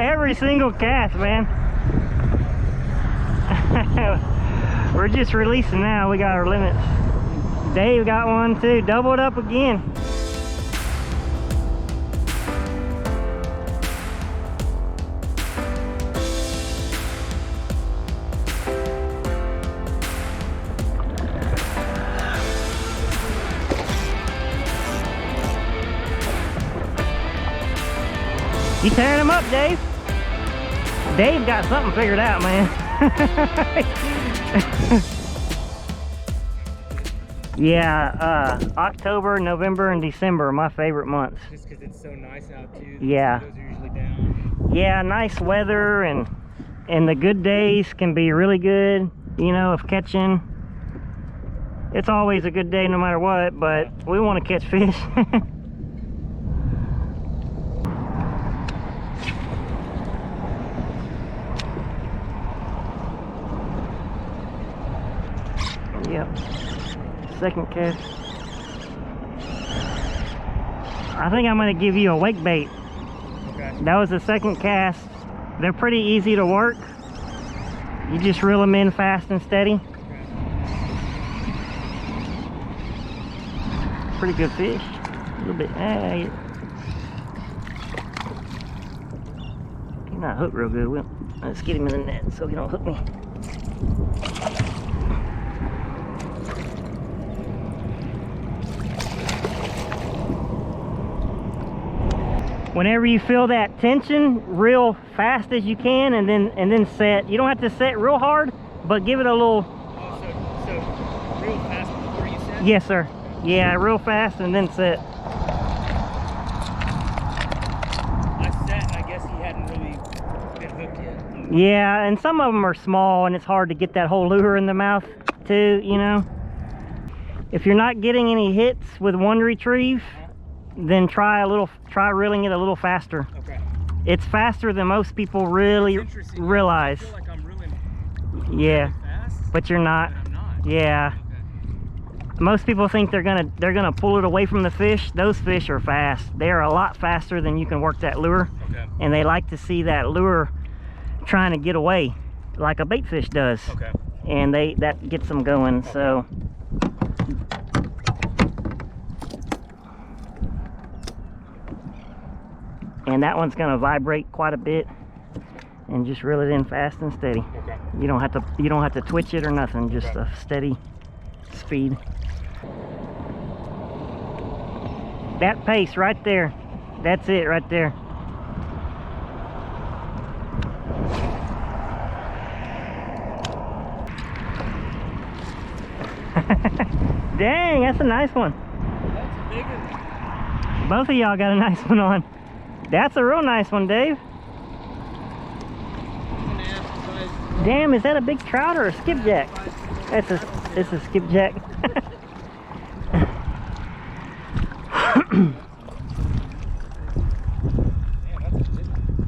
Every single cast, man. We're just releasing now. We got our limits. Dave got one too. Doubled up again. You tearing them up, Dave? Dave got something figured out, man. Yeah, October, November, and December are my favorite months. Just because it's so nice out too. Yeah. Those are usually down. Yeah, nice weather, and the good days can be really good. You know, if catching, it's always a good day no matter what. But we want to catch fish. Yep. Second cast. I think I'm going to give you a wake bait. Okay. That was the second cast. They're pretty easy to work. You just reel them in fast and steady. Okay. Pretty good fish. A little bit. He's not hooked real good. Let's get him in the net so he don't hook me. Whenever you feel that tension, reel fast as you can, and then set. You don't have to set real hard, but give it a little. Oh, so real fast before you set? Yes, sir. Yeah, real fast and then set. I set, and I guess he hadn't really been hooked yet. Yeah, and some of them are small, and it's hard to get that whole lure in the mouth too. You know, if you're not getting any hits with one retrieve, then try reeling it a little faster. Okay. It's faster than most people really realize. I feel like I'm reeling Yeah, really fast, but you're not. but I'm not. Yeah. Okay. Most people think they're gonna pull it away from the fish. Those fish are fast. They are a lot faster than you can work that lure. Okay. And they like to see that lure trying to get away, like a bait fish does. Okay. And that gets them going. So. And that one's gonna vibrate quite a bit, and just reel it in fast and steady. Okay. You don't have to twitch it or nothing. Just Okay. a steady speed. That pace right there. That's it right there. Dang, that's a nice one. That's a big one. Both of y'all got a nice one on. That's a real nice one, Dave. Damn, is that a big trout or a skipjack? It's a skipjack.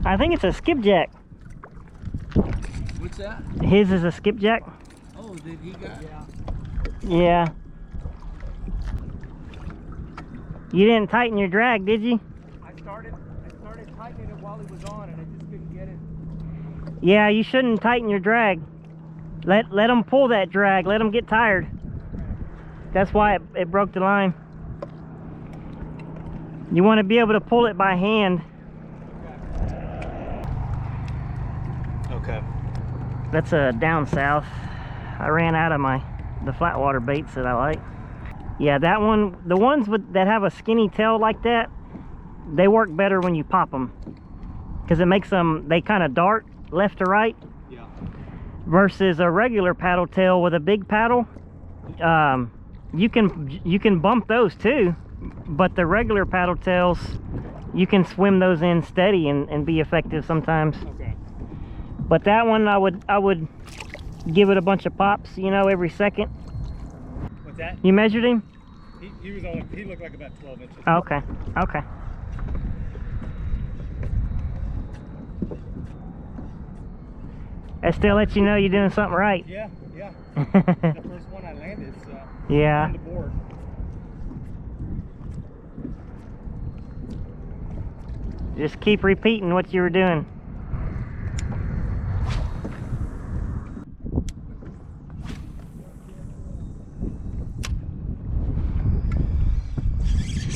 I think it's a skipjack. What's that? His is a skipjack. Oh, did he got? Yeah. You didn't tighten your drag, did you? I started tightening it while he was on, and I just couldn't get it. Yeah, you shouldn't tighten your drag. Let them pull that drag. Let them get tired. That's why it broke the line. You want to be able to pull it by hand. Okay. That's a down south. I ran out of the flat water baits that I like. Yeah, that one, the ones that have a skinny tail like that, they work better when you pop them, because it makes them, they kind of dart left to right. Yeah. Versus a regular paddle tail with a big paddle. You can bump those too, but the regular paddle tails, you can swim those in steady and be effective sometimes. Okay. But that one, I would give it a bunch of pops, you know, every second. What's that? You measured him? He looked like about 12 inches. Okay, okay. That still lets you know you're doing something right. Yeah, yeah. The first one I landed, so Yeah. on the board. Just keep repeating what you were doing.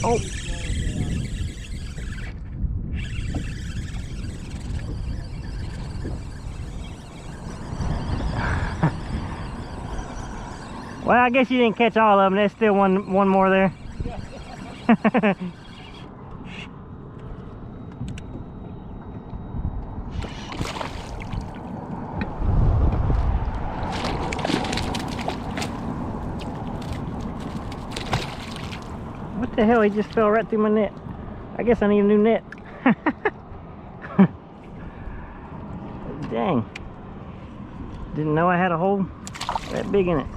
Oh. Well, I guess you didn't catch all of them. There's still one more there. What the hell? He just fell right through my net. I guess I need a new net. Dang. Didn't know I had a hole that big in it.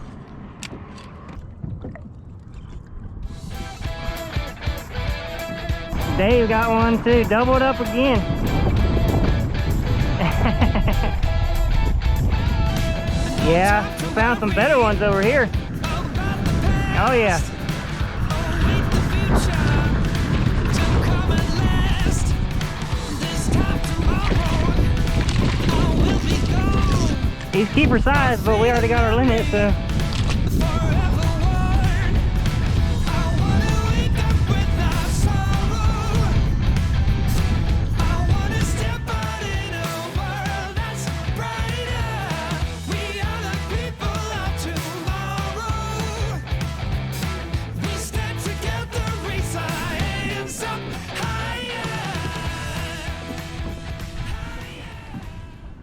Dave got one too, doubled up again. Yeah, we found some better ones over here. Oh yeah. He's keeper size, but we already got our limit, so.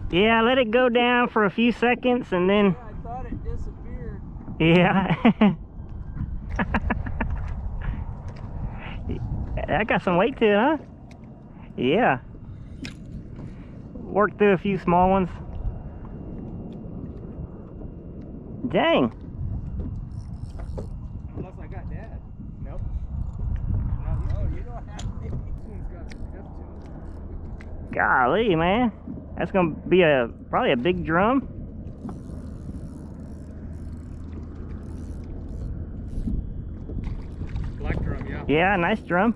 Yeah, let it go down for a few seconds and then... Yeah, I thought it disappeared. Yeah. That got some weight to it, huh? Yeah. Worked through a few small ones. Dang. Unless I got Dad. Nope. No, you don't have to. This one's got some heft to it. Golly, man. That's gonna be probably a big drum. Black drum, yeah. Yeah, nice drum.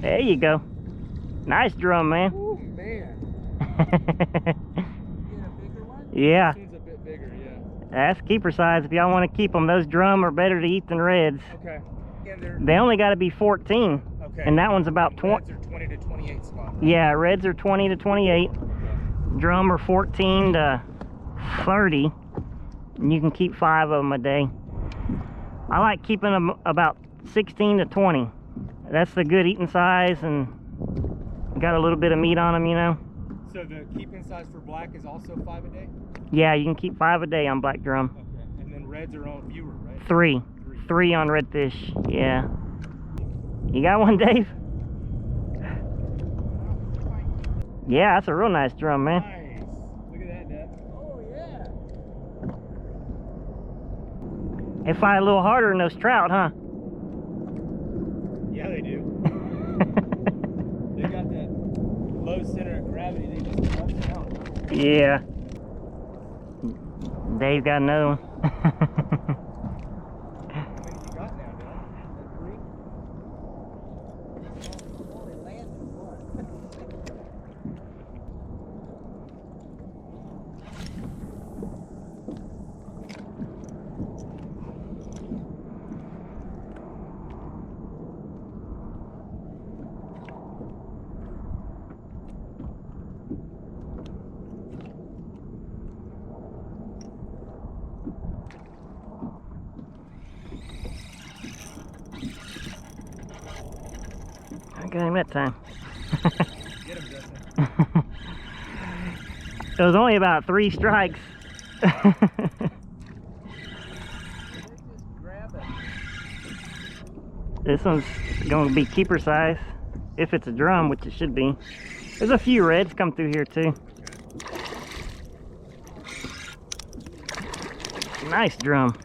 There you go. Nice drum, man. Oh man. You get a bigger one? Yeah. This one's a bit bigger, yeah. That's keeper size if y'all want to keep them. Those drum are better to eat than reds. Okay. They only got to be 14. Okay. And that one's about 20. Reds are 20 to 28 spot. Right? Yeah, reds are 20 to 28. Okay. Drum are 14 to 30. And you can keep 5 of them a day. I like keeping them about 16 to 20. That's the good eating size and got a little bit of meat on them, you know. So the keeping size for black is also 5 a day? Yeah, you can keep 5 a day on black drum. Okay. And then reds are on fewer, right? 3. 3 on redfish, yeah. You got one, Dave? Yeah, that's a real nice drum, man. Nice. Look at that, Dad. Oh, yeah. They fight a little harder than those trout, huh? Yeah, they do. They got that low center of gravity. They just bust it out. Yeah. Dave got another one. I got him that time. Get him, Justin. It was only about 3 strikes. This one's going to be keeper size, if it's a drum, which it should be. There's a few reds come through here too. Nice drum.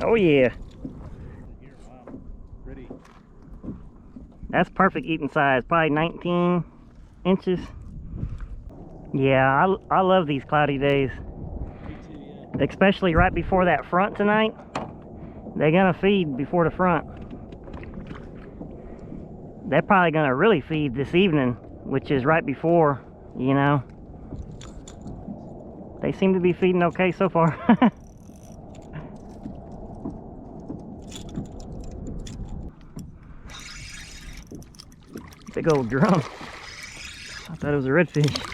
Oh yeah. Pretty. That's perfect eating size, probably 19 inches. Yeah, I love these cloudy days. Me too, yeah. Especially right before that front tonight. They're gonna feed before the front. They're probably gonna really feed this evening, which is right before, you know. They seem to be feeding okay so far. Big old drum. I thought it was a redfish.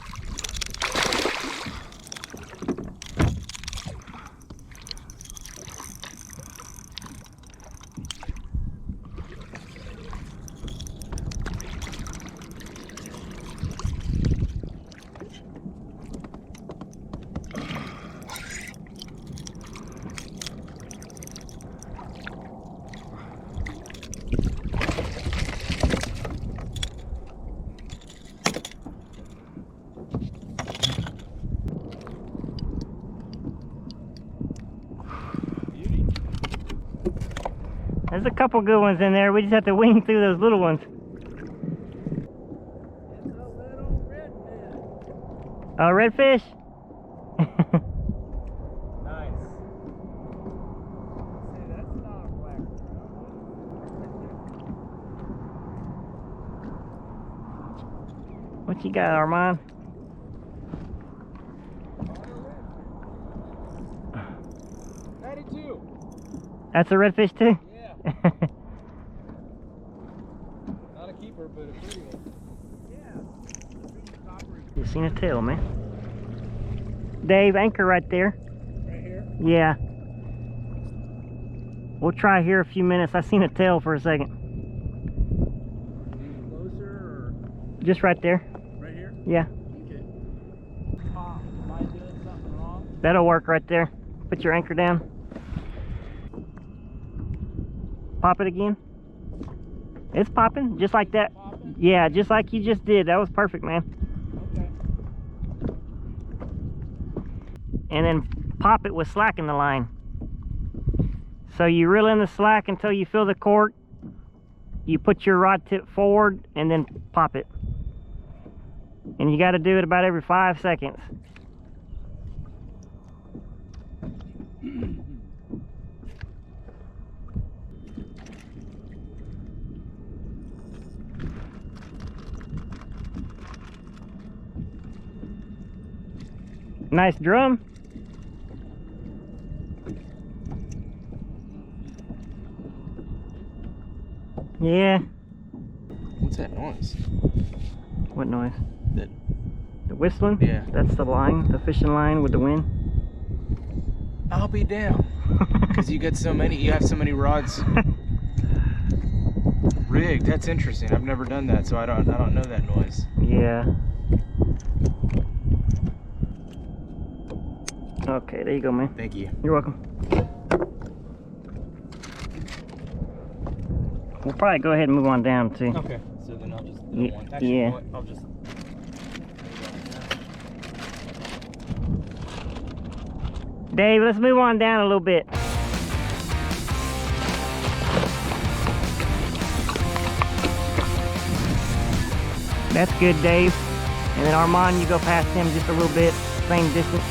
There's a couple good ones in there. We just have to wing through those little ones. It's a little redfish. Oh, redfish? Nice. See, that's not a black trout. What you got, Arman? 92. That's a redfish too? Yeah. Not a keeper, but a pretty one. Yeah. You seen a tail, man. Dave, anchor right there. Right here? Yeah. We'll try here a few minutes. I seen a tail for a second. Closer or Just right there. right here? Yeah. Okay. Am I doing something wrong? That'll work right there. Put your anchor down. Pop it again. It's popping, just like that. Popping? Yeah, just like you just did. That was perfect, man. Okay. And then pop it with slack in the line. So you reel in the slack until you feel the cork. You put your rod tip forward and then pop it. And you got to do it about every 5 seconds. Nice drum. Yeah. What's that noise? What noise? That The whistling? Yeah. That's the line, the fishing line with the wind. I'll be down. Because you have so many rods rigged. That's interesting. I've never done that, so I don't know that noise. Yeah. Okay, there you go, man. Thank you. You're welcome. We'll probably go ahead and move on down too. Okay. So then I'll just Ye- one. Actually, you yeah. know what? I'll just. Dave, let's move on down a little bit. That's good, Dave. And then Armand, you go past him just a little bit, same distance.